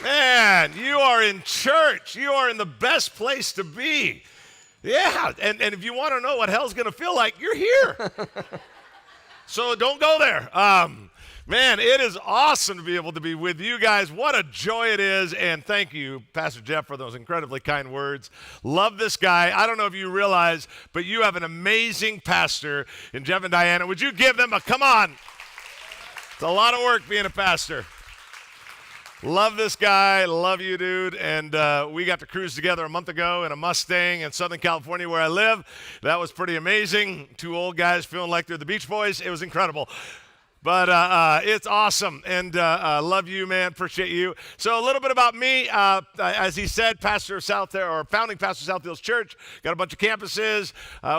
Man, you are in church. You are in the best place to be. Yeah, and if you want to know what hell's going to feel like, you're here. So don't go there. Man, it is awesome to be able to be with you guys. What a joy it is. And thank you, Pastor Jeff, for those incredibly kind words. Love this guy. I don't know if you realize, but you have an amazing pastor in Jeff and Diana. Would you give them a come on? It's a lot of work being a pastor. Love this guy. Love you, dude. And we got to cruise together a month ago in a Mustang in Southern California where I live. That was pretty amazing. Two old guys feeling like they're the Beach Boys. It was incredible. But it's awesome, and love you, man. Appreciate you. So a little bit about me. As he said, pastor of founding pastor of Southfields Church. Got a bunch of campuses.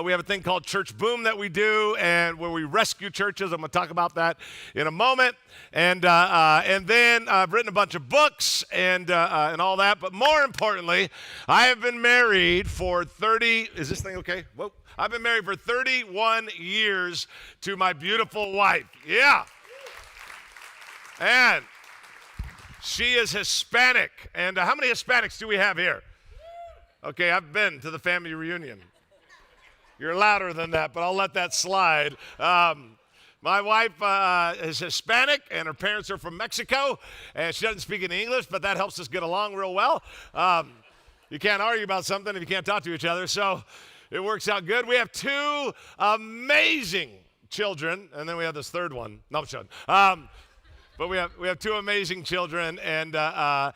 We have a thing called Church Boom that we do, and where we rescue churches. I'm going to talk about that in a moment. And then I've written a bunch of books and all that. But more importantly, I have been married for 30. Is this thing okay? Whoa. I've been married for 31 years to my beautiful wife. Yeah. And she is Hispanic. And how many Hispanics do we have here? Okay, I've been to the family reunion. You're louder than that, but I'll let that slide. My wife is Hispanic, and her parents are from Mexico, and she doesn't speak any English, but that helps us get along real well. You can't argue about something if you can't talk to each other, so it works out good. We have two amazing children, and then we have this third one. No, I'm joking. But we have two amazing children, and about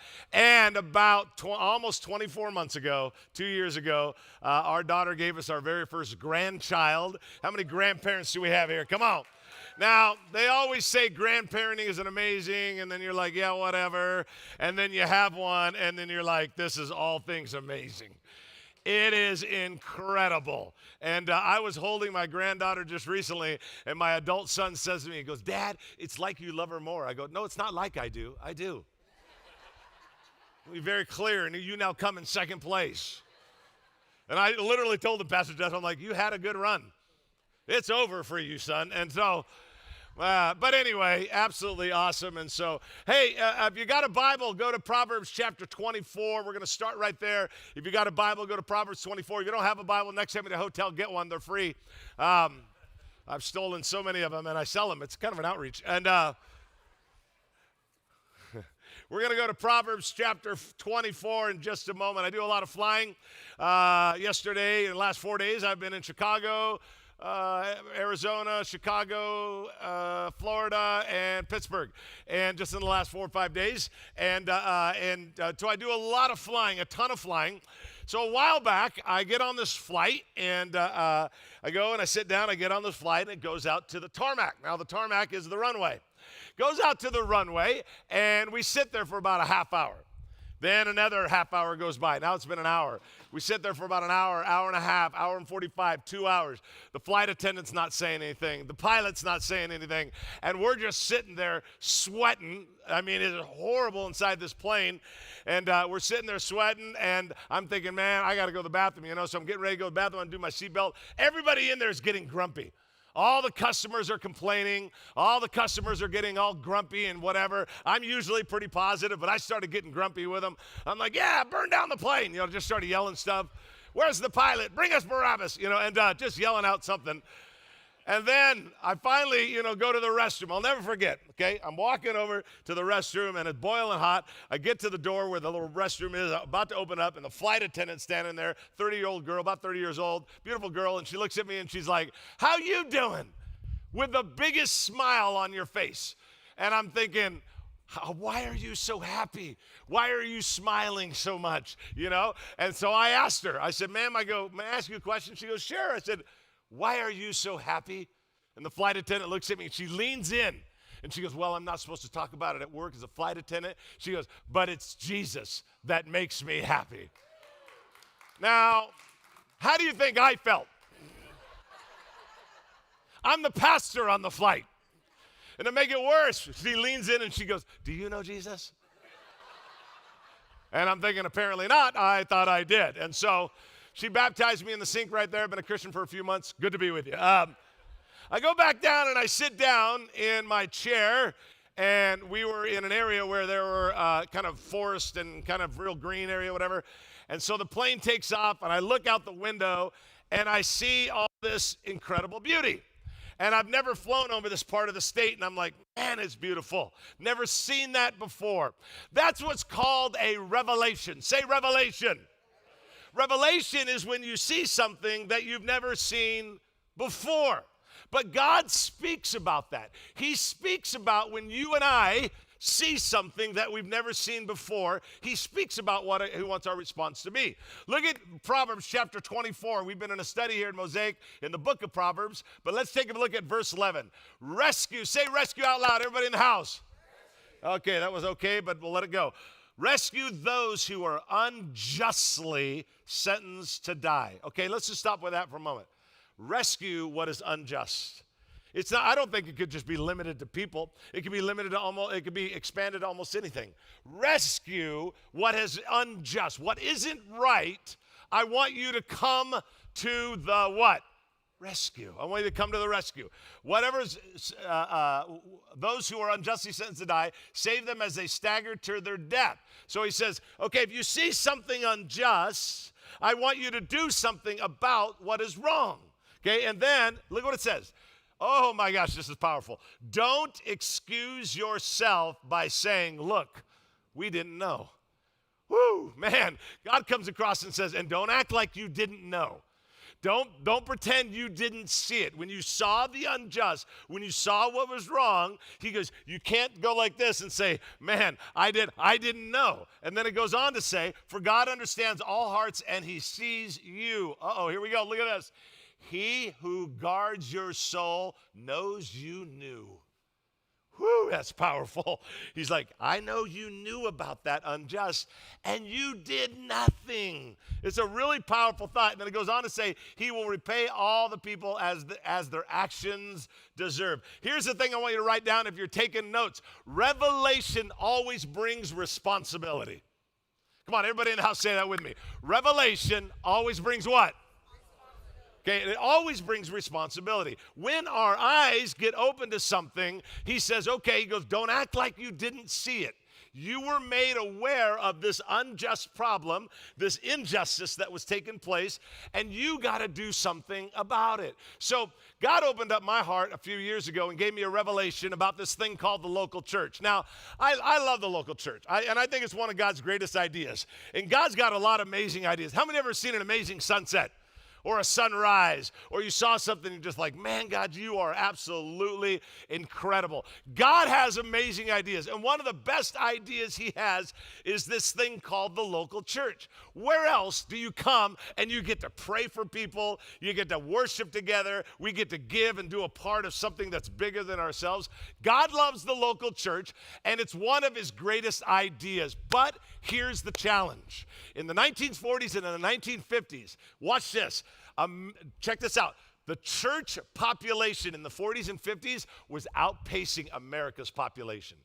almost 24 months ago, 2 years ago, our daughter gave us our very first grandchild. How many grandparents do we have here? Come on. Now, they always say grandparenting is an amazing, and then you're like, yeah, whatever. And then you have one, and then you're like, this is all things amazing. It is incredible. And I was holding my granddaughter just recently, and my adult son says to me, he goes, Dad, it's like you love her more. I go, no, it's not like I do. I do. To be very clear, and you now come in second place. And I literally told him, Pastor Jeff, I'm like, you had a good run. It's over for you, son. And so, but anyway, absolutely awesome. And so, hey, if you got a Bible, go to Proverbs chapter 24. We're going to start right there. If you got a Bible, go to Proverbs 24. If you don't have a Bible, next time at a hotel, get one. They're free. I've stolen so many of them, and I sell them. It's kind of an outreach. And we're going to go to Proverbs chapter 24 in just a moment. I do a lot of flying. Yesterday, in the last 4 days, I've been in Chicago, Arizona, Chicago, Florida, and Pittsburgh, and just in the last 4 or 5 days, and so I do a lot of flying, a ton of flying. So a while back, I get on this flight, and I go and I sit down, I get on this flight, and it goes out to the tarmac. Now, the tarmac is the runway. Goes out to the runway, and we sit there for about a half hour. Then another half hour goes by. Now it's been an hour. We sit there for about an hour, hour and a half, hour and 45, 2 hours. The flight attendant's not saying anything. The pilot's not saying anything. And we're just sitting there sweating. I mean, it's horrible inside this plane. And we're sitting there sweating, and I'm thinking, man, I got to go to the bathroom, so I'm getting ready to go to the bathroom and do my seatbelt. Everybody in there is getting grumpy. All the customers are complaining. All the customers are getting all grumpy and whatever. I'm usually pretty positive, but I started getting grumpy with them. I'm like, yeah, burn down the plane. Just started yelling stuff. Where's the pilot? Bring us Barabbas, and just yelling out something. And then I finally, go to the restroom. I'll never forget, okay? I'm walking over to the restroom, and it's boiling hot. I get to the door where the little restroom is, about to open up, and the flight attendant's standing there, 30-year-old girl, about 30 years old, beautiful girl, and she looks at me, and she's like, how you doing? With the biggest smile on your face. And I'm thinking, why are you so happy? Why are you smiling so much, And so I asked her. I said, ma'am, may I ask you a question? She goes, sure. I said, why are you so happy? And the flight attendant looks at me, and she leans in, and she goes, well, I'm not supposed to talk about it at work as a flight attendant. She goes, but it's Jesus that makes me happy. Now, how do you think I felt? I'm the pastor on the flight. And to make it worse, she leans in, and she goes, do you know Jesus? And I'm thinking, apparently not. I thought I did. And so she baptized me in the sink right there. I've been a Christian for a few months. Good to be with you. I go back down and I sit down in my chair, and we were in an area where there were kind of forest and kind of real green area, whatever. And so the plane takes off, and I look out the window, and I see all this incredible beauty. And I've never flown over this part of the state, and I'm like, man, it's beautiful. Never seen that before. That's what's called a revelation. Say revelation. Revelation is when you see something that you've never seen before. But God speaks about that. He speaks about when you and I see something that we've never seen before. He speaks about what he wants our response to be. Look at Proverbs chapter 24. We've been in a study here in Mosaic in the book of Proverbs, but let's take a look at verse 11. Rescue. Say rescue out loud, everybody in the house. Okay, that was okay, but we'll let it go. Rescue those who are unjustly sentenced to die. Okay, let's just stop with that for a moment. Rescue what is unjust. It's not, I don't think it could just be limited to people. It could be limited to almost, it could be expanded to almost anything. Rescue what is unjust, what isn't right. I want you to come to the what? Rescue. I want you to come to the rescue. Whatever's, those who are unjustly sentenced to die, save them as they stagger to their death. So he says, okay, if you see something unjust, I want you to do something about what is wrong. Okay, and then look what it says. Oh my gosh, this is powerful. Don't excuse yourself by saying, look, we didn't know. Woo, man. God comes across and says, and don't act like you didn't know. Don't pretend you didn't see it. When you saw the unjust, when you saw what was wrong, he goes, you can't go like this and say, man, I didn't know. And then it goes on to say, for God understands all hearts and he sees you. Uh-oh, here we go. Look at this. He who guards your soul knows you knew. Whew, that's powerful. He's like, I know you knew about that unjust, and you did nothing. It's a really powerful thought. And then it goes on to say, he will repay all the people as their actions deserve. Here's the thing I want you to write down if you're taking notes. Revelation always brings responsibility. Come on, everybody in the house, say that with me. Revelation always brings what? Okay, it always brings responsibility. When our eyes get open to something, he says, okay, he goes, don't act like you didn't see it. You were made aware of this unjust problem, this injustice that was taking place, and you got to do something about it. So God opened up my heart a few years ago and gave me a revelation about this thing called the local church. Now, I love the local church, and I think it's one of God's greatest ideas. And God's got a lot of amazing ideas. How many have ever seen an amazing sunset? Or a sunrise, or you saw something and you're just like, man, God, you are absolutely incredible. God has amazing ideas, and one of the best ideas he has is this thing called the local church. Where else do you come and you get to pray for people, you get to worship together, we get to give and do a part of something that's bigger than ourselves? God loves the local church, and it's one of his greatest ideas. But here's the challenge. In the 1940s and in the 1950s, watch this. Check this out. The church population in the 40s and 50s was outpacing America's population.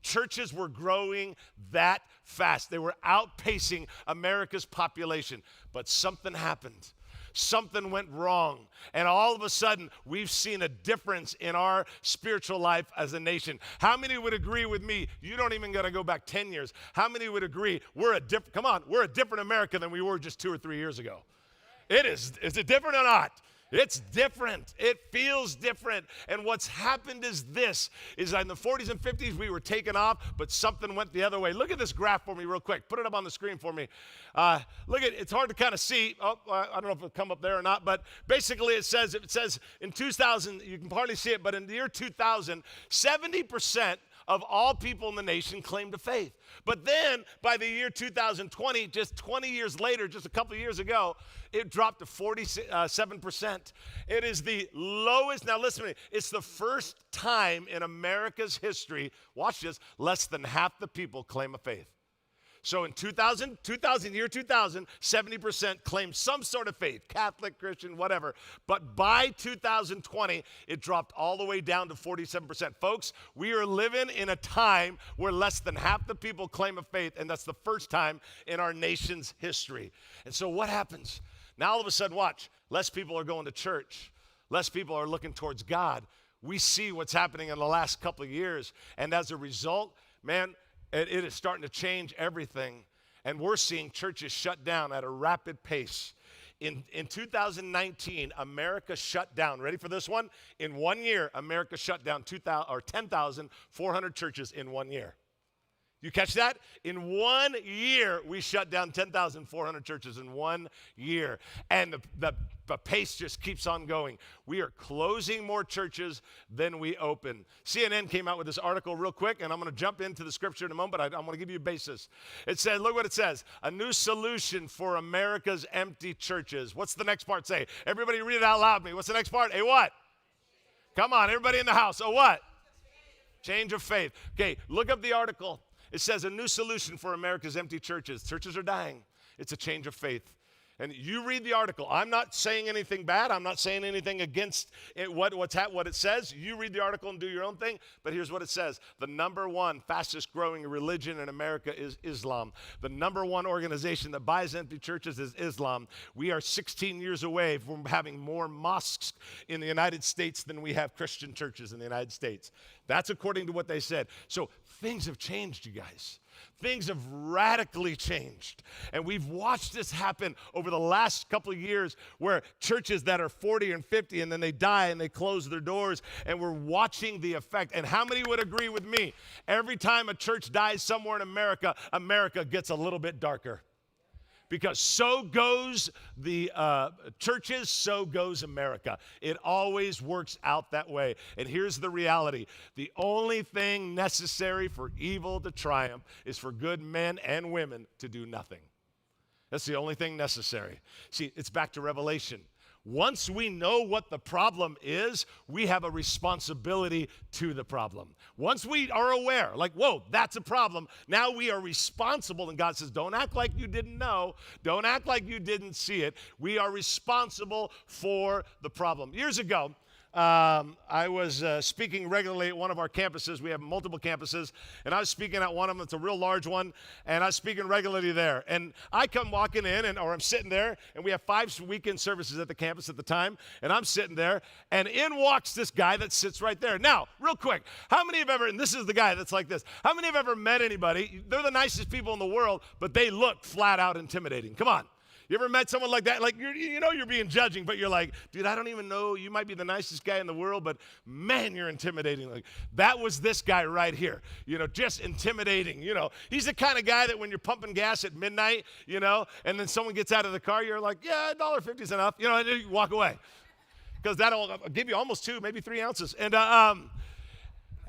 Churches were growing that fast. They were outpacing America's population. But something happened. Something went wrong. And all of a sudden, we've seen a difference in our spiritual life as a nation. How many would agree with me? You don't even got to go back 10 years. How many would agree we're a different America than we were just 2 or 3 years ago? It is. Is it different or not? It's different. It feels different. And what's happened is this, is in the 40s and 50s, we were taken off, but something went the other way. Look at this graph for me real quick. Put it up on the screen for me. Look at it's hard to kind of see. Oh, I don't know if it'll come up there or not, but basically it says in 2000, you can hardly see it, but in the year 2000, 70% of all people in the nation claimed a faith. But then by the year 2020, just 20 years later, just a couple of years ago, it dropped to 47%. It is the lowest. Now listen to me. It's the first time in America's history, watch this, less than half the people claim a faith. So in 2000, 70% claimed some sort of faith, Catholic, Christian, whatever. But by 2020, it dropped all the way down to 47%. Folks, we are living in a time where less than half the people claim a faith, and that's the first time in our nation's history. And so what happens? Now all of a sudden, watch, less people are going to church. Less people are looking towards God. we see what's happening in the last couple of years. And as a result, man, it is starting to change everything. And we're seeing churches shut down at a rapid pace. In 2019, America shut down. Ready for this one? In 1 year, America shut down 10,400 churches in 1 year. You catch that? In 1 year, we shut down 10,400 churches in 1 year. And the pace just keeps on going. We are closing more churches than we open. CNN came out with this article real quick, and I'm going to jump into the scripture in a moment, but I'm going to give you a basis. It said, look what it says, a new solution for America's empty churches. What's the next part say? Everybody read it out loud with me. What's the next part? A what? Come on, everybody in the house. A what? Change of faith. Okay, look up the article. It says a new solution for America's empty churches. Churches are dying. It's a change of faith. And you read the article. I'm not saying anything bad. I'm not saying anything against it, what it says. You read the article and do your own thing. But here's what it says. The number one fastest growing religion in America is Islam. The number one organization that buys empty churches is Islam. We are 16 years away from having more mosques in the United States than we have Christian churches in the United States. That's according to what they said. So things have changed, you guys. Things have radically changed. And we've watched this happen over the last couple of years where churches that are 40 and 50 and then they die and they close their doors, and we're watching the effect. And how many would agree with me? Every time a church dies somewhere in America, America gets a little bit darker. Because so goes the churches, so goes America. It always works out that way. And here's the reality. The only thing necessary for evil to triumph is for good men and women to do nothing. That's the only thing necessary. See, it's back to Revelation. Once we know what the problem is, we have a responsibility to the problem. Once we are aware, like, whoa, that's a problem, now we are responsible. And God says, don't act like you didn't know. Don't act like you didn't see it. We are responsible for the problem. Years ago, I was speaking regularly at one of our campuses. We have multiple campuses, and I was speaking at one of them. It's a real large one, and I was speaking regularly there. And I come walking in, or I'm sitting there, and we have 5 weekend services at the campus at the time, and I'm sitting there, and in walks this guy that sits right there. Now, real quick, how many have ever, and this is the guy that's like this, how many have ever met anybody, they're the nicest people in the world, but they look flat out intimidating? Come on. You ever met someone like that? Like, you know you're being judging, but you're like, dude, I don't even know. You might be the nicest guy in the world, but man, you're intimidating. Like, that was this guy right here. You know, just intimidating. You know, he's the kind of guy that when you're pumping gas at midnight, you know, and then someone gets out of the car, you're like, yeah, $1.50 is enough. You know, and you walk away. Because that'll give you almost 2, maybe 3 ounces. And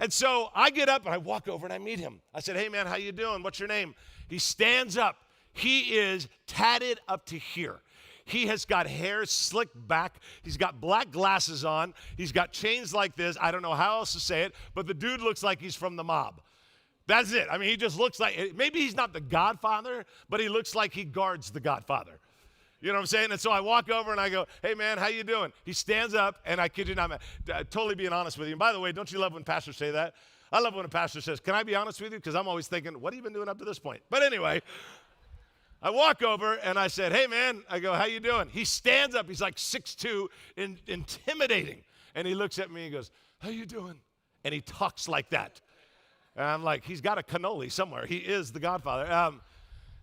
so I get up and I walk over and I meet him. I said, hey, man, how you doing? What's your name? He stands up. He is tatted up to here. He has got hair slicked back. He's got black glasses on. He's got chains like this. I don't know how else to say it, but the dude looks like he's from the mob. That's it. I mean, he just looks like, maybe he's not the Godfather, but he looks like he guards the Godfather. You know what I'm saying? And so I walk over and I go, hey, man, how you doing? He stands up, and I kid you not, totally being honest with you. And by the way, don't you love when pastors say that? I love when a pastor says, can I be honest with you? Because I'm always thinking, what have you been doing up to this point? But anyway, I walk over and I said, hey, man, I go, how you doing? He stands up. He's like 6'2", intimidating. And he looks at me and goes, how you doing? And he talks like that. And I'm like, he's got a cannoli somewhere. He is the Godfather. And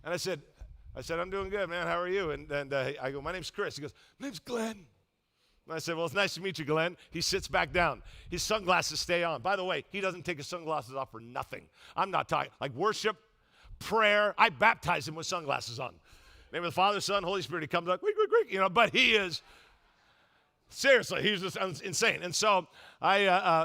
I said, I'm doing good, man. How are you? And I go, my name's Chris. He goes, my name's Glenn. And I said, well, it's nice to meet you, Glenn. He sits back down. His sunglasses stay on. By the way, he doesn't take his sunglasses off for nothing. I'm not talking, like worship, prayer. I baptize him with sunglasses on. In the name of the Father, Son, Holy Spirit. He comes up, quick, you know, but he is, seriously, he's just insane. And so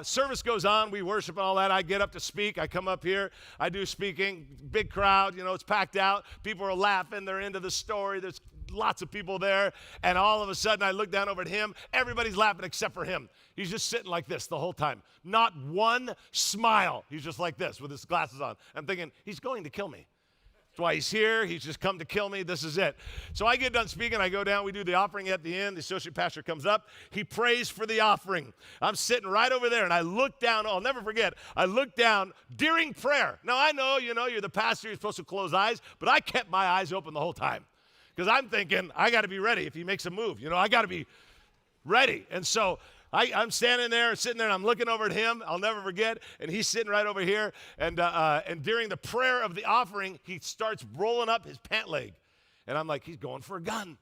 service goes on. We worship and all that. I get up to speak. I come up here. I do speaking. Big crowd. You know, it's packed out. People are laughing. They're into the story. There's lots of people there. And all of a sudden, I look down over at him. Everybody's laughing except for him. He's just sitting like this the whole time. Not one smile. He's just like this with his glasses on. I'm thinking, he's going to kill me. That's why he's here. He's just come to kill me. This is it. So I get done speaking. I go down. We do the offering at the end. The associate pastor comes up. He prays for the offering. I'm sitting right over there, and I look down. Oh, I'll never forget. I look down during prayer. Now, I know, you're the pastor. You're supposed to close eyes, but I kept my eyes open the whole time because I'm thinking, I got to be ready if he makes a move. I got to be ready. And so I'm standing there, sitting there, and I'm looking over at him. I'll never forget. And he's sitting right over here. And during the prayer of the offering, he starts rolling up his pant leg. And I'm like, he's going for a gun.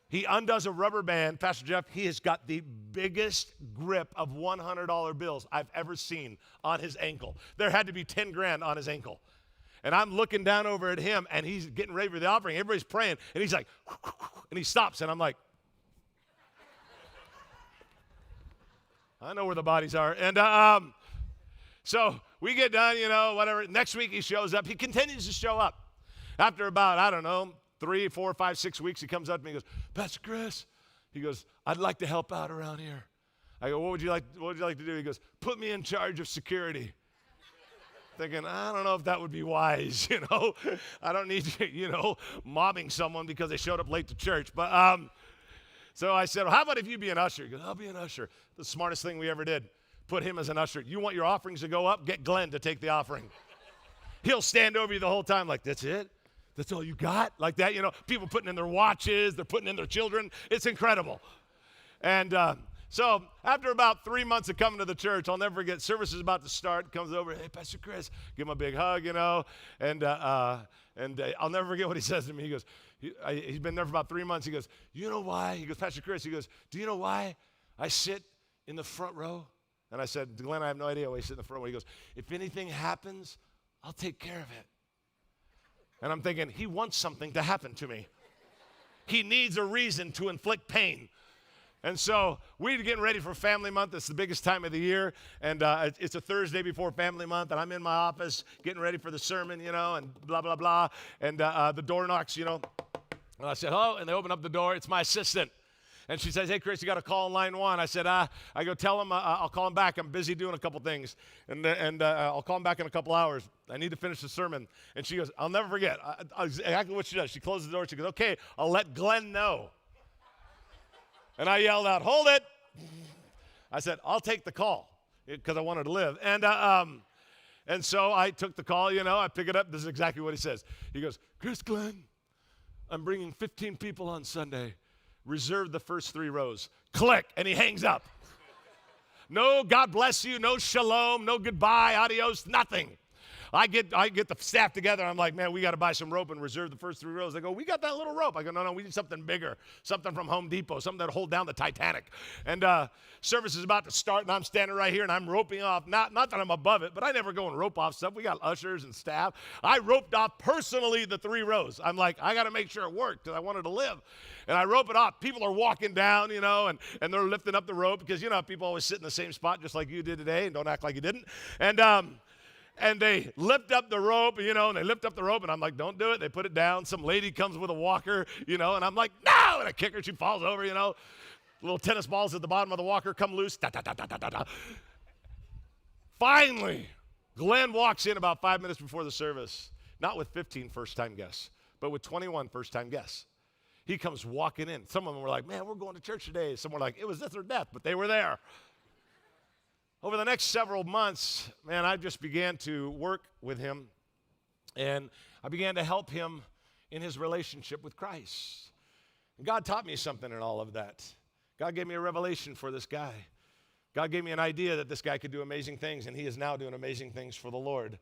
He undoes a rubber band. Pastor Jeff, he has got the biggest grip of $100 bills I've ever seen on his ankle. There had to be 10 grand on his ankle. And I'm looking down over at him, and he's getting ready for the offering. Everybody's praying, and he's like, and he stops, and I'm like, I know where the bodies are. And so we get done, whatever. Next week he shows up. He continues to show up. After about, I don't know, 3, 4, 5, 6 weeks, he comes up to me and goes, Pastor Chris, he goes, I'd like to help out around here. I go, what would you like to do? He goes, put me in charge of security. Thinking, I don't know if that would be wise, I don't need you, mobbing someone because they showed up late to church. But so I said, well, how about if you be an usher? He goes, I'll be an usher. The smartest thing we ever did, put him as an usher. You want your offerings to go up? Get Glenn to take the offering. He'll stand over you the whole time like, that's it? That's all you got? Like that, people putting in their watches, they're putting in their children. It's incredible. And so after about 3 months of coming to the church, I'll never forget, service is about to start, comes over, hey, Pastor Chris, give him a big hug, and I'll never forget what he says to me. He goes, he's been there for about 3 months. He goes, you know why? He goes, Pastor Chris, he goes, do you know why I sit in the front row? And I said, Glenn, I have no idea why you sit in the front row. He goes, if anything happens, I'll take care of it. And I'm thinking, he wants something to happen to me. He needs a reason to inflict pain. And so we're getting ready for Family Month. It's the biggest time of the year. And it's a Thursday before Family Month. And I'm in my office getting ready for the sermon, and blah, blah, blah. And the door knocks, And I said, hello. And they open up the door. It's my assistant. And she says, hey, Chris, you got to call line 1. I said, I go tell him I'll call him back. I'm busy doing a couple things. And I'll call him back in a couple hours. I need to finish the sermon. And she goes, I'll never forget. Exactly what she does. She closes the door. She goes, okay, I'll let Glenn know. And I yelled out, hold it. I said, I'll take the call because I wanted to live. And so I took the call, I pick it up. This is exactly what he says. He goes, Chris Glenn, I'm bringing 15 people on Sunday. Reserve the first 3 rows. Click, and he hangs up. No God bless you, no shalom, no goodbye, adios, nothing. I get the staff together. I'm like, man, we got to buy some rope and reserve the first 3 rows. They go, we got that little rope. I go, no, we need something bigger, something from Home Depot, something that'll hold down the Titanic. And service is about to start, and I'm standing right here, and I'm roping off. Not that I'm above it, but I never go and rope off stuff. We got ushers and staff. I roped off personally the 3 rows. I'm like, I got to make sure it worked because I wanted to live. And I rope it off. People are walking down, and they're lifting up the rope because, people always sit in the same spot just like you did today, and don't act like you didn't. And they lift up the rope, and they lift up the rope, and I'm like, don't do it. They put it down. Some lady comes with a walker, and I'm like, no, and I kick her. She falls over, Little tennis balls at the bottom of the walker come loose. Da, da, da, da, da, da. Finally, Glenn walks in about 5 minutes before the service, not with 15 first-time guests, but with 21 first-time guests. He comes walking in. Some of them were like, man, we're going to church today. Some were like, it was death or death, but they were there. Over the next several months, man, I just began to work with him, and I began to help him in his relationship with Christ. And God taught me something in all of that. God gave me a revelation for this guy. God gave me an idea that this guy could do amazing things, and he is now doing amazing things for the Lord.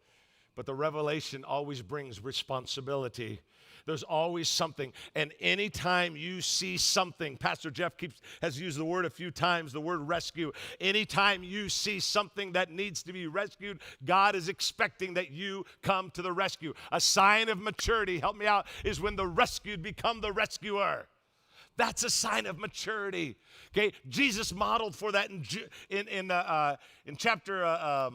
But the revelation always brings responsibility. There's always something. And anytime you see something, Pastor Jeff has used the word a few times, the word rescue. Anytime you see something that needs to be rescued, God is expecting that you come to the rescue. A sign of maturity, help me out, is when the rescued become the rescuer. That's a sign of maturity. Okay, Jesus modeled for that in chapter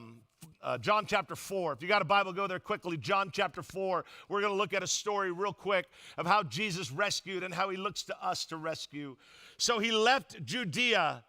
John chapter 4. If you got a Bible, go there quickly. John chapter 4. We're going to look at a story real quick of how Jesus rescued and how he looks to us to rescue. So he left Judea,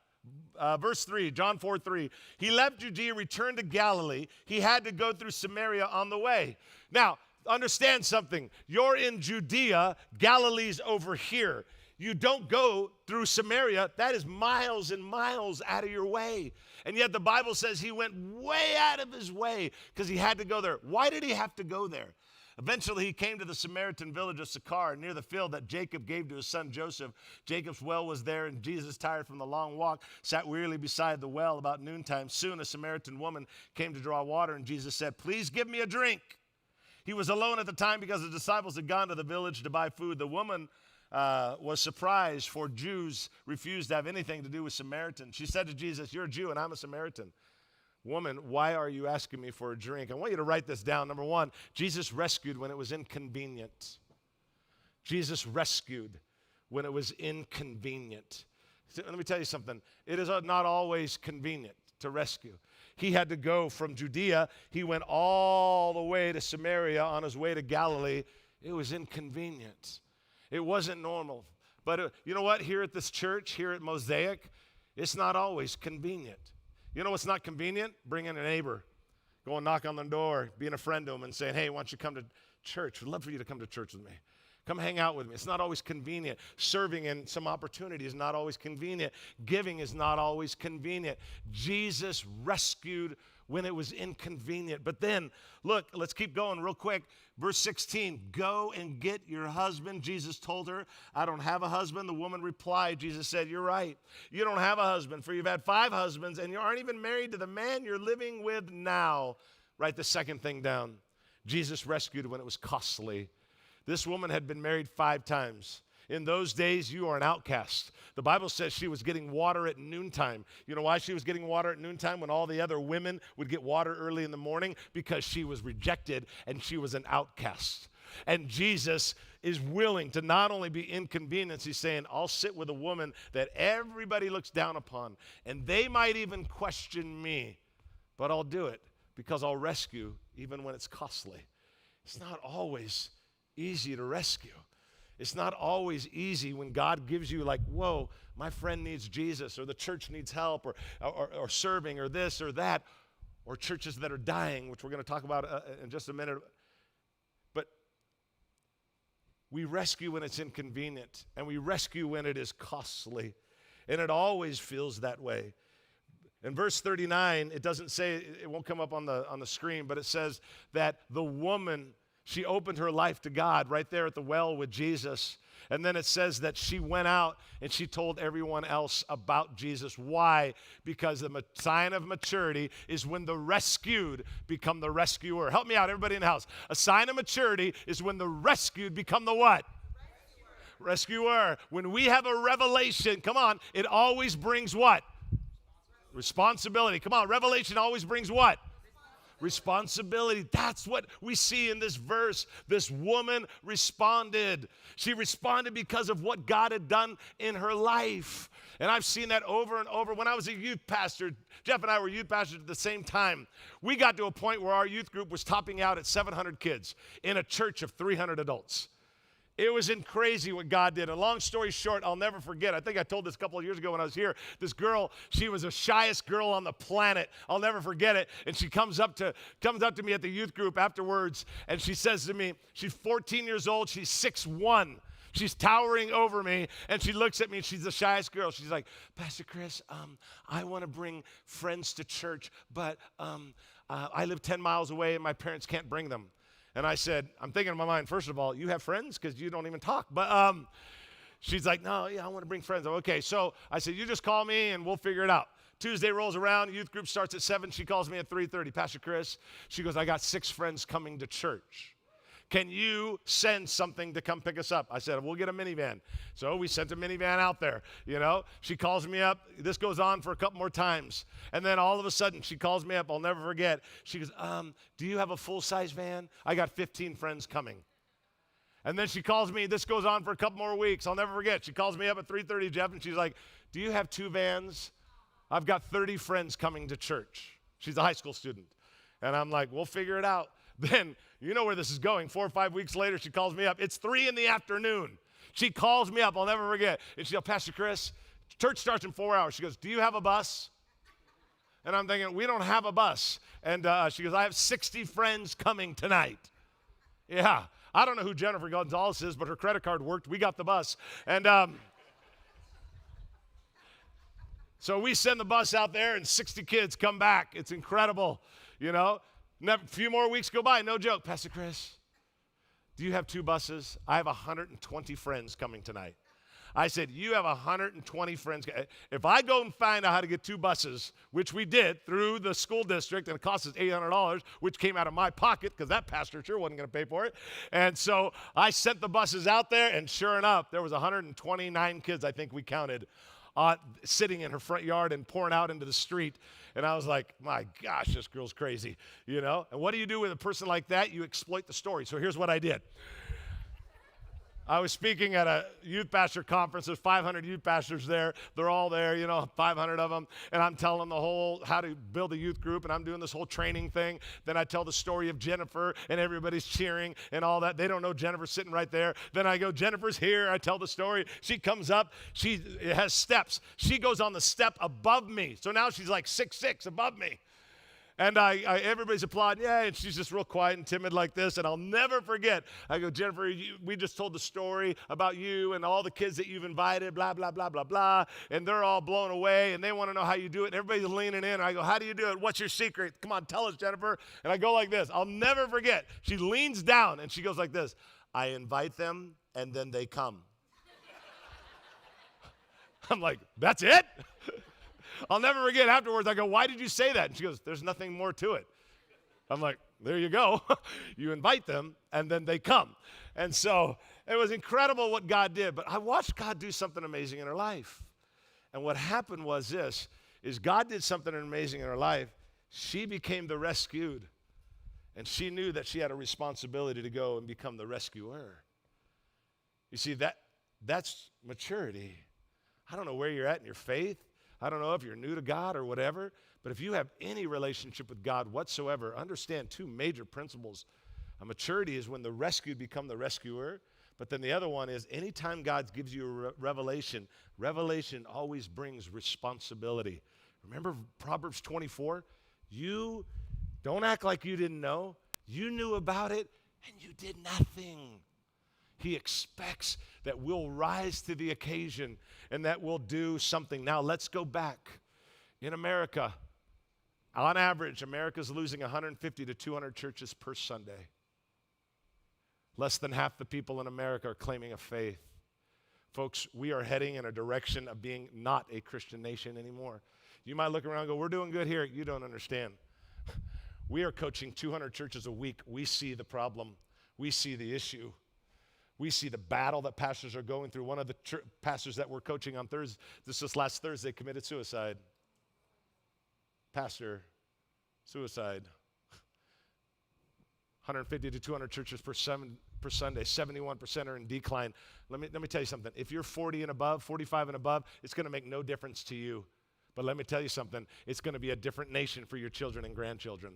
verse 3, John 4:3. He left Judea, returned to Galilee. He had to go through Samaria on the way. Now, understand something. You're in Judea. Galilee's over here. You don't go through Samaria. That is miles and miles out of your way. And yet the Bible says he went way out of his way because he had to go there. Why did he have to go there? Eventually, he came to the Samaritan village of Sychar, near the field that Jacob gave to his son Joseph. Jacob's well was there, and Jesus, tired from the long walk, sat wearily beside the well about noontime. Soon a Samaritan woman came to draw water, and Jesus said, "Please give me a drink." He was alone at the time because the disciples had gone to the village to buy food. The woman was surprised, for Jews refused to have anything to do with Samaritans. She said to Jesus, "You're a Jew, and I'm a Samaritan. Woman, why are you asking me for a drink?" I want you to write this down. Number one, Jesus rescued when it was inconvenient. Jesus rescued when it was inconvenient. So let me tell you something. It is not always convenient to rescue. He had to go from Judea. He went all the way to Samaria on his way to Galilee. It was inconvenient. It wasn't normal. But you know what? Here at this church, here at Mosaic, it's not always convenient. You know what's not convenient? Bringing a neighbor, going knock on the door, being a friend to them and saying, "Hey, why don't you come to church? We'd love for you to come to church with me. Come hang out with me." It's not always convenient. Serving in some opportunity is not always convenient. Giving is not always convenient. Jesus rescued when it was inconvenient. But then, look, let's keep going real quick. Verse 16, "Go and get your husband." Jesus told her, "I don't have a husband." The woman replied, Jesus said, "You're right. You don't have a husband, for you've had 5 husbands, and you aren't even married to the man you're living with now." Write the second thing down. Jesus rescued when it was costly. This woman had been married 5 times. In those days, you are an outcast. The Bible says she was getting water at noontime. You know why she was getting water at noontime when all the other women would get water early in the morning? Because she was rejected and she was an outcast. And Jesus is willing to not only be inconvenienced, he's saying, "I'll sit with a woman that everybody looks down upon, and they might even question me, but I'll do it because I'll rescue even when it's costly." It's not always easy to rescue. It's not always easy when God gives you like, "Whoa, my friend needs Jesus," or the church needs help, or serving, or this or that, or churches that are dying, which we're going to talk about in just a minute. But we rescue when it's inconvenient, and we rescue when it is costly, and it always feels that way. In verse 39, it doesn't say, it won't come up on the screen, but it says that the woman, she opened her life to God right there at the well with Jesus. And then it says that she went out and she told everyone else about Jesus. Why? Because the sign of maturity is when the rescued become the rescuer. Help me out, everybody in the house. A sign of maturity is when the rescued become the what? Rescuer. When we have a revelation, come on, it always brings what? Responsibility. Come on, revelation always brings what? Responsibility. That's what we see in this verse. This woman responded. She responded because of what God had done in her life. And I've seen that over and over. When I was a youth pastor, Jeff and I were youth pastors at the same time. We got to a point where our youth group was topping out at 700 kids in a church of 300 adults. It was crazy what God did. And long story short, I'll never forget. I think I told this a couple of years ago when I was here. This girl, she was the shyest girl on the planet. I'll never forget it. And she comes up to me at the youth group afterwards, and she says to me, she's 14 years old. She's 6'1". She's towering over me, and she looks at me, and she's the shyest girl. She's like, "Pastor Chris, I want to bring friends to church, but I live 10 miles away, and my parents can't bring them." And I said, I'm thinking in my mind, first of all, you have friends? Because you don't even talk. But she's like, "No, yeah, I want to bring friends." Okay, so I said, "You just call me and we'll figure it out." Tuesday rolls around, youth group starts at 7. She calls me at 3:30. "Pastor Chris," she goes, "I got 6 friends coming to church. Can you send something to come pick us up?" I said, "We'll get a minivan." So we sent a minivan out there, you know. She calls me up. This goes on for a couple more times. And then all of a sudden, she calls me up. I'll never forget. She goes, "Do you have a full-size van? I got 15 friends coming." And then she calls me. This goes on for a couple more weeks. I'll never forget. She calls me up at 3:30, Jeff, and she's like, "Do you have 2 vans? I've got 30 friends coming to church." She's a high school student. And I'm like, "We'll figure it out." Then, you know where this is going. 4 or 5 weeks later, she calls me up. It's 3 p.m. She calls me up. I'll never forget. And she goes, "Pastor Chris, church starts in 4 hours." She goes, "Do you have a bus?" And I'm thinking, we don't have a bus. And she goes, "I have 60 friends coming tonight." Yeah. I don't know who Jennifer Gonzalez is, but her credit card worked. We got the bus. And so we send the bus out there, and 60 kids come back. It's incredible, you know. A few more weeks go by, no joke. "Pastor Chris, do you have 2 buses? I have 120 friends coming tonight. I said, you have 120 friends. If I go and find out how to get 2 buses, which we did through the school district, and it cost us $800, which came out of my pocket because that pastor sure wasn't going to pay for it. And so I sent the buses out there, and sure enough, there was 129 kids, I think we counted, sitting in her front yard and pouring out into the street. And I was like, my gosh, this girl's crazy, you know? And what do you do with a person like that? You exploit the story. So here's what I did. I was speaking at a youth pastor conference. There's 500 youth pastors there. They're all there, 500 of them. And I'm telling the whole how to build a youth group, and I'm doing this whole training thing. Then I tell the story of Jennifer, and everybody's cheering and all that. They don't know Jennifer's sitting right there. Then I go, Jennifer's here. I tell the story. She comes up. She has steps. She goes on the step above me. So now she's like 6'6" above me. And everybody's applauding, yeah, and she's just real quiet and timid like this. And I'll never forget, I go, Jennifer, we just told the story about you and all the kids that you've invited, blah, blah, blah, blah, blah. And they're all blown away, and they want to know how you do it. And everybody's leaning in. And I go, how do you do it? What's your secret? Come on, tell us, Jennifer. And I go like this. I'll never forget. She leans down, and she goes like this. I invite them, and then they come. I'm like, that's it? I'll never forget afterwards, I go, why did you say that? And she goes, there's nothing more to it. I'm like, there you go. You invite them, and then they come. And so it was incredible what God did. But I watched God do something amazing in her life. And what happened was this, is God did something amazing in her life. She became the rescued. And she knew that she had a responsibility to go and become the rescuer. You see, that's maturity. I don't know where you're at in your faith. I don't know if you're new to God or whatever, but if you have any relationship with God whatsoever, understand 2 major principles. A maturity is when the rescued become the rescuer, but then the other one is anytime God gives you a revelation, revelation always brings responsibility. Remember Proverbs 24? You don't act like you didn't know. You knew about it, and you did nothing. He expects that we'll rise to the occasion and that we'll do something. Now, let's go back. In America, on average, America's losing 150 to 200 churches per Sunday. Less than half the people in America are claiming a faith. Folks, we are heading in a direction of being not a Christian nation anymore. You might look around and go, we're doing good here. You don't understand. We are coaching 200 churches a week. We see the problem. We see the issue. We see the battle that pastors are going through. One of the pastors that we're coaching on Thursday, this last Thursday, committed suicide. Pastor, suicide. 150 to 200 churches per Sunday, 71% are in decline. Let me tell you something. If you're 40 and above, 45 and above, it's going to make no difference to you. But let me tell you something. It's going to be a different nation for your children and grandchildren.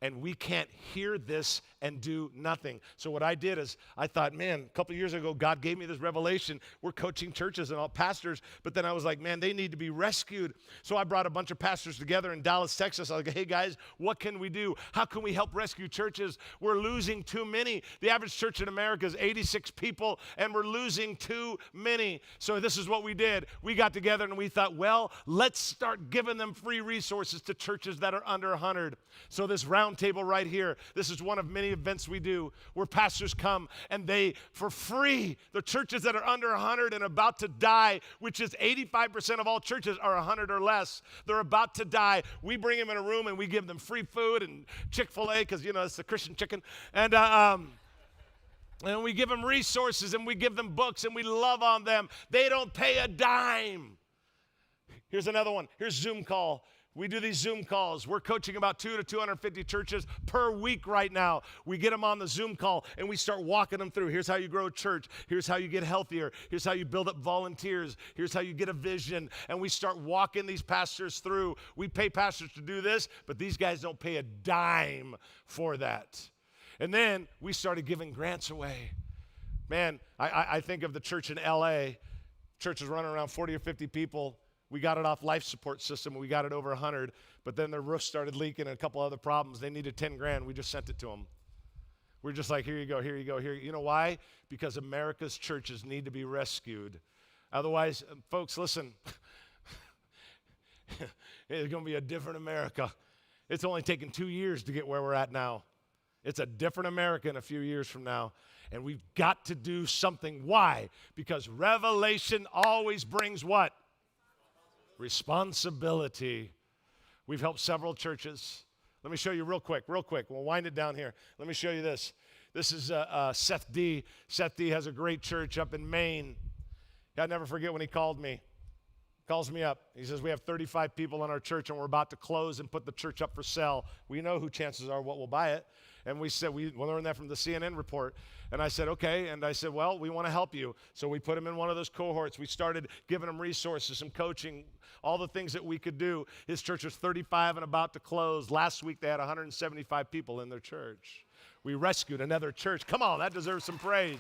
And we can't hear this and do nothing. So what I did is I thought, man, a couple years ago, God gave me this revelation. We're coaching churches and all pastors, but then I was like, man, they need to be rescued. So I brought a bunch of pastors together in Dallas, Texas. I was like, hey, guys, what can we do? How can we help rescue churches? We're losing too many. The average church in America is 86 people, and we're losing too many. So this is what we did. We got together, and we thought, well, let's start giving them free resources to churches that are under 100. So this round table right here, this is one of many events we do where pastors come and they, for free, the churches that are under 100 and about to die, which is 85% of all churches are 100 or less. They're about to die. We bring them in a room and we give them free food and Chick-fil-A because, it's the Christian chicken. And we give them resources and we give them books and we love on them. They don't pay a dime. Here's another one. Here's Zoom call. We do these Zoom calls. We're coaching about 200 to 250 churches per week right now. We get them on the Zoom call, and we start walking them through. Here's how you grow a church. Here's how you get healthier. Here's how you build up volunteers. Here's how you get a vision. And we start walking these pastors through. We pay pastors to do this, but these guys don't pay a dime for that. And then we started giving grants away. Man, I think of the church in L.A. Church is running around 40 or 50 people. We got it off life support system. We got it over 100, but then their roof started leaking and a couple other problems. They needed 10 grand. We just sent it to them. We're just like, here you go, here you go, here. You know why? Because America's churches need to be rescued. Otherwise, folks, listen, it's going to be a different America. It's only taken 2 years to get where we're at now. It's a different America in a few years from now. And we've got to do something. Why? Because revelation always brings what? Responsibility. We've helped several churches. Let me show you real quick. We'll wind it down here. Let me show you this. This is Seth D. Seth D. has a great church up in Maine. I'll never forget when he called me. Calls me up. He says, we have 35 people in our church, and we're about to close and put the church up for sale. We know who chances are what will buy it. And we said, we learned that from the CNN report. And I said, okay. And I said, well, we want to help you. So we put him in one of those cohorts. We started giving him resources, some coaching, all the things that we could do. His church was 35 and about to close. Last week, they had 175 people in their church. We rescued another church. Come on, that deserves some praise.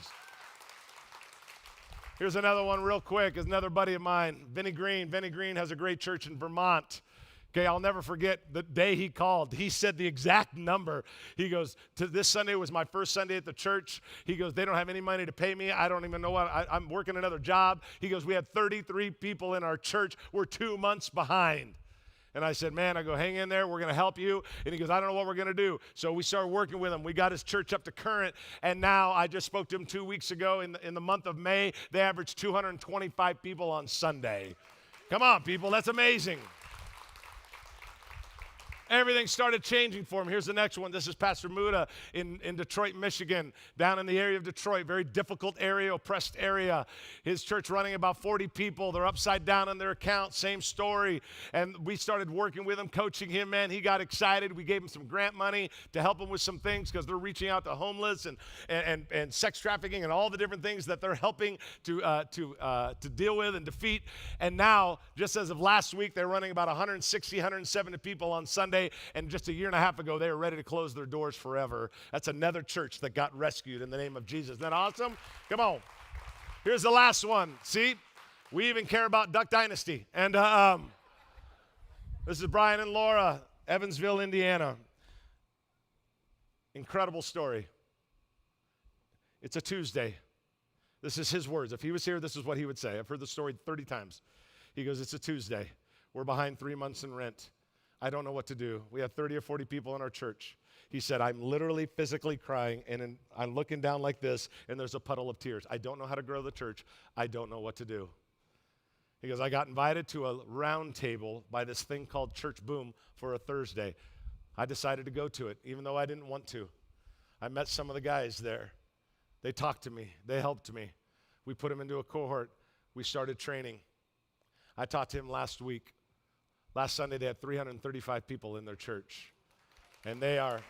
Here's another one real quick. Is another buddy of mine, Vinny Green. Vinny Green has a great church in Vermont. Okay, I'll never forget the day he called. He said the exact number. He goes, this Sunday was my first Sunday at the church. He goes, they don't have any money to pay me. I don't even know what, I'm working another job. He goes, we had 33 people in our church. We're 2 months behind. And I said, man, I go, hang in there. We're going to help you. And he goes, I don't know what we're going to do. So we started working with him. We got his church up to current. And now I just spoke to him 2 weeks ago. In the month of May, they averaged 225 people on Sunday. Come on, people. That's amazing. Everything started changing for him. Here's the next one. This is Pastor Muda in Detroit, Michigan, down in the area of Detroit, very difficult area, oppressed area. His church running about 40 people. They're upside down on their account, same story. And we started working with him, coaching him, man. He got excited. We gave him some grant money to help him with some things because they're reaching out to homeless and sex trafficking and all the different things that they're helping to deal with and defeat. And now, just as of last week, they're running about 160, 170 people on Sunday. And just a year and a half ago, they were ready to close their doors forever. That's another church that got rescued in the name of Jesus. Isn't that awesome? Come on. Here's the last one. See, we even care about Duck Dynasty. And this is Brian and Laura, Evansville, Indiana. Incredible story. It's a Tuesday. This is his words. If he was here, this is what he would say. I've heard the story 30 times. He goes, it's a Tuesday. We're behind 3 months in rent. I don't know what to do. We have 30 or 40 people in our church. He said, I'm literally physically crying, and I'm looking down like this, and there's a puddle of tears. I don't know how to grow the church. I don't know what to do. He goes, I got invited to a round table by this thing called Church Boom for a Thursday. I decided to go to it, even though I didn't want to. I met some of the guys there. They talked to me. They helped me. We put them into a cohort. We started training. I talked to him last week. Last Sunday, they had 335 people in their church, and they are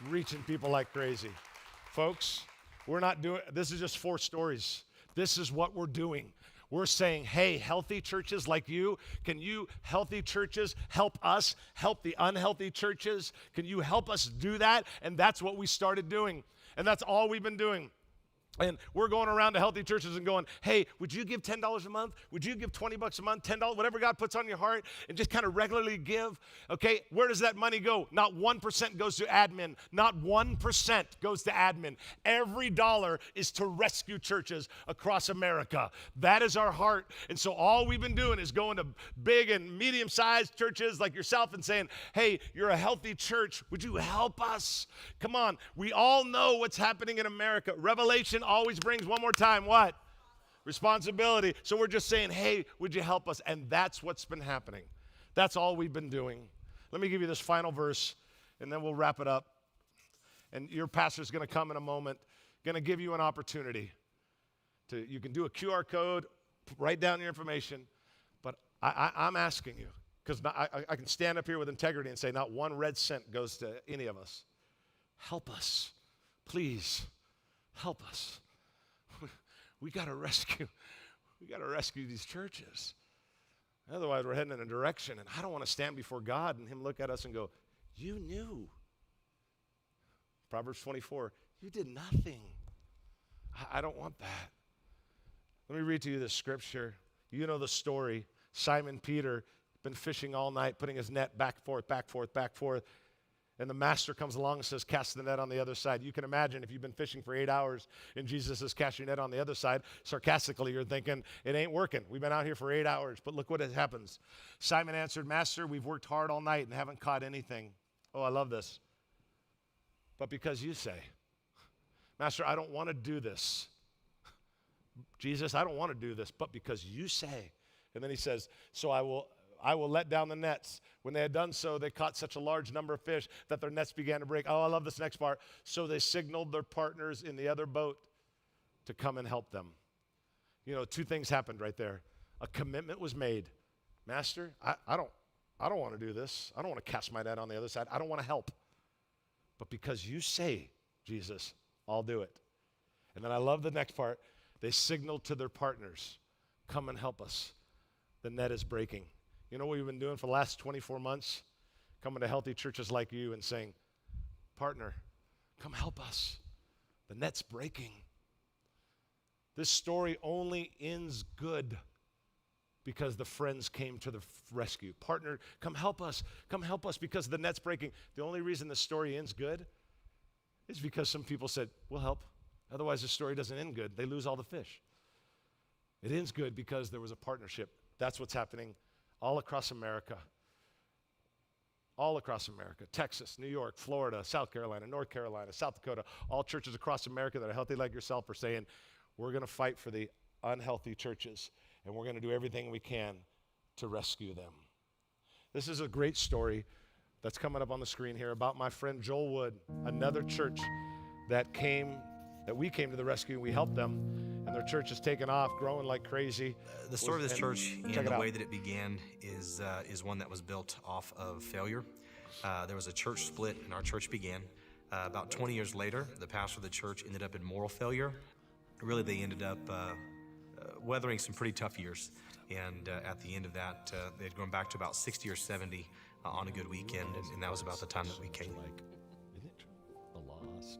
reaching people like crazy. Folks, we're not doing, this is just 4 stories. This is what we're doing. We're saying, hey, healthy churches like you, can you healthy churches help us help the unhealthy churches? Can you help us do that? And that's what we started doing, and that's all we've been doing. And we're going around to healthy churches and going, hey, would you give $10 a month? Would you give $20 a month, $10, whatever God puts on your heart, and just kind of regularly give? Okay, where does that money go? Not 1% goes to admin. Not 1% goes to admin. Every dollar is to rescue churches across America. That is our heart. And so all we've been doing is going to big and medium-sized churches like yourself and saying, hey, you're a healthy church. Would you help us? Come on. We all know what's happening in America. Revelation always brings, one more time, what? Responsibility. So we're just saying, hey, would you help us? And that's what's been happening. That's all we've been doing. Let me give you this final verse, and then we'll wrap it up. And your pastor's going to come in a moment, going to give you an opportunity. You can do a QR code, write down your information, but I'm asking you, because I can stand up here with integrity and say not one red cent goes to any of us. Help us. Please. Help us. We got to rescue these churches. Otherwise, we're heading in a direction, and I don't want to stand before God and him look at us and go, you knew. Proverbs 24, you did nothing. I don't want that. Let me read to you this scripture. You know the story. Simon Peter been fishing all night, putting his net back, forth, back, forth, back, forth. And the master comes along and says, cast the net on the other side. You can imagine if you've been fishing for 8 hours and Jesus says, cast your net on the other side. Sarcastically, you're thinking, it ain't working. We've been out here for 8 hours. But look what happens. Simon answered, Master, we've worked hard all night and haven't caught anything. Oh, I love this. but because you say. Master, I don't want to do this. Jesus, I don't want to do this, but because you say. And then he says, so I will let down the nets. When they had done so, they caught such a large number of fish that their nets began to break. Oh, I love this next part. So they signaled their partners in the other boat to come and help them. You know, two things happened right there. A commitment was made. Master, I don't want to do this. I don't want to cast my net on the other side. I don't want to help. But because you say, Jesus, I'll do it. And then I love the next part. They signaled to their partners, come and help us. The net is breaking. You know what we've been doing for the last 24 months? Coming to healthy churches like you and saying, partner, come help us. The net's breaking. This story only ends good because the friends came to the rescue. Partner, come help us. Come help us because the net's breaking. The only reason the story ends good is because some people said, we'll help. Otherwise, the story doesn't end good. They lose all the fish. It ends good because there was a partnership. That's what's happening all across America. All across America. Texas, New York, Florida, South Carolina, North Carolina, South Dakota. All churches across America that are healthy like yourself are saying, we're going to fight for the unhealthy churches, and we're going to do everything we can to rescue them. This is a great story that's coming up on the screen here about my friend Joel Wood, another church that we came to the rescue, and we helped them, and their church has taken off, growing like crazy. The story of this church and the way that it began is one that was built off of failure. There was a church split, and our church began. About 20 years later, the pastor of the church ended up in moral failure. Really, they ended up weathering some pretty tough years. And at the end of that, they had gone back to about 60 or 70 on a good weekend, and that was about the time that we came.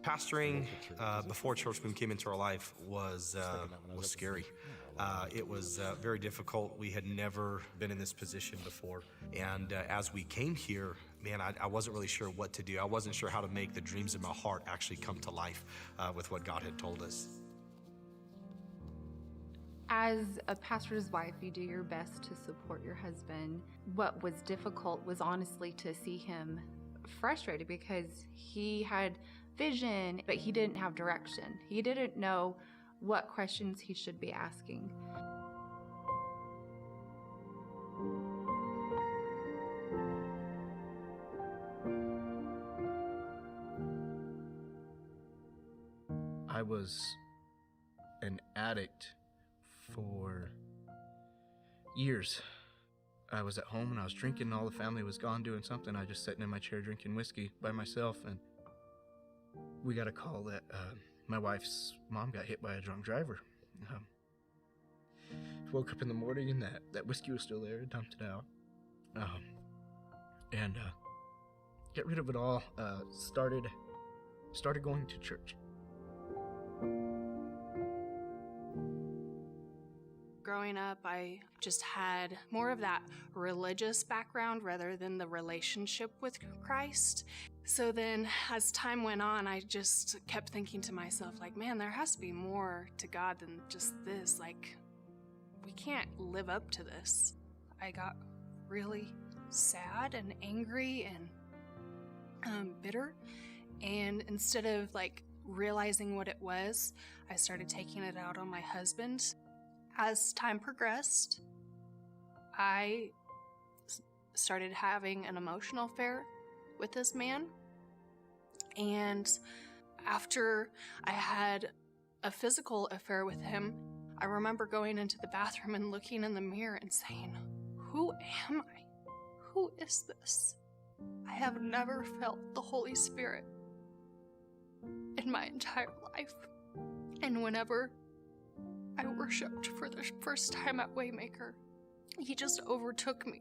Pastoring before Church Boom came into our life was scary. It was very difficult. We had never been in this position before. And as we came here, man, I wasn't really sure what to do. I wasn't sure how to make the dreams in my heart actually come to life with what God had told us. As a pastor's wife, you do your best to support your husband. What was difficult was honestly to see him frustrated because he had vision, but he didn't have direction. He didn't know what questions he should be asking. I was an addict for years. I was at home and I was drinking, and all the family was gone doing something. I was just sitting in my chair drinking whiskey by myself, and we got a call that my wife's mom got hit by a drunk driver. Woke up in the morning and that whiskey was still there, dumped it out. And get rid of it all. Started going to church. Growing up, I just had more of that religious background rather than the relationship with Christ. So then as time went on, I just kept thinking to myself, like, man, there has to be more to God than just this. Like, we can't live up to this. I got really sad and angry and bitter. And instead of like realizing what it was, I started taking it out on my husband. As time progressed, I started having an emotional affair with this man. And after I had a physical affair with him, I remember going into the bathroom and looking in the mirror and saying, who am I? Who is this? I have never felt the Holy Spirit in my entire life. And whenever I worshiped for the first time at Waymaker, he just overtook me.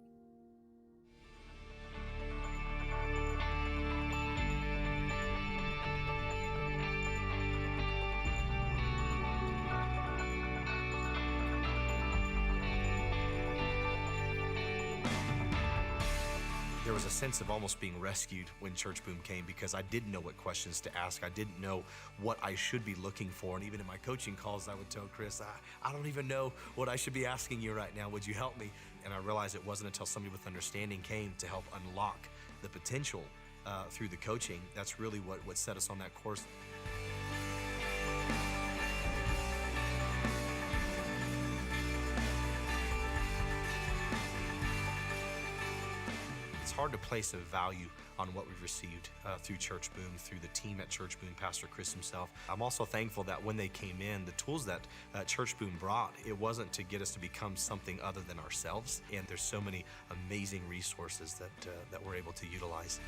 There was a sense of almost being rescued when Church Boom came because I didn't know what questions to ask. I didn't know what I should be looking for. And even in my coaching calls, I would tell Chris, I don't even know what I should be asking you right now. Would you help me? And I realized it wasn't until somebody with understanding came to help unlock the potential through the coaching, that's really what set us on that course. It's hard to place a value on what we've received through Church Boom, through the team at Church Boom, Pastor Chris himself. I'm also thankful that when they came in, the tools that Church Boom brought, it wasn't to get us to become something other than ourselves. And there's so many amazing resources that we're able to utilize.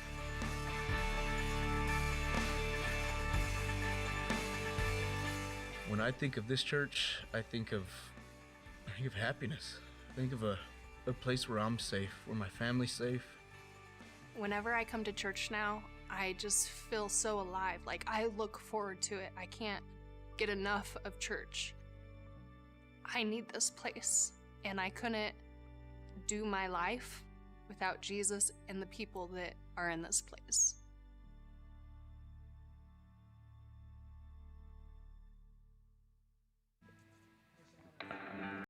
When I think of this church, I think of happiness. I think of a place where I'm safe, where my family's safe. Whenever I come to church now, I just feel so alive. Like, I look forward to it. I can't get enough of church. I need this place, and I couldn't do my life without Jesus and the people that are in this place.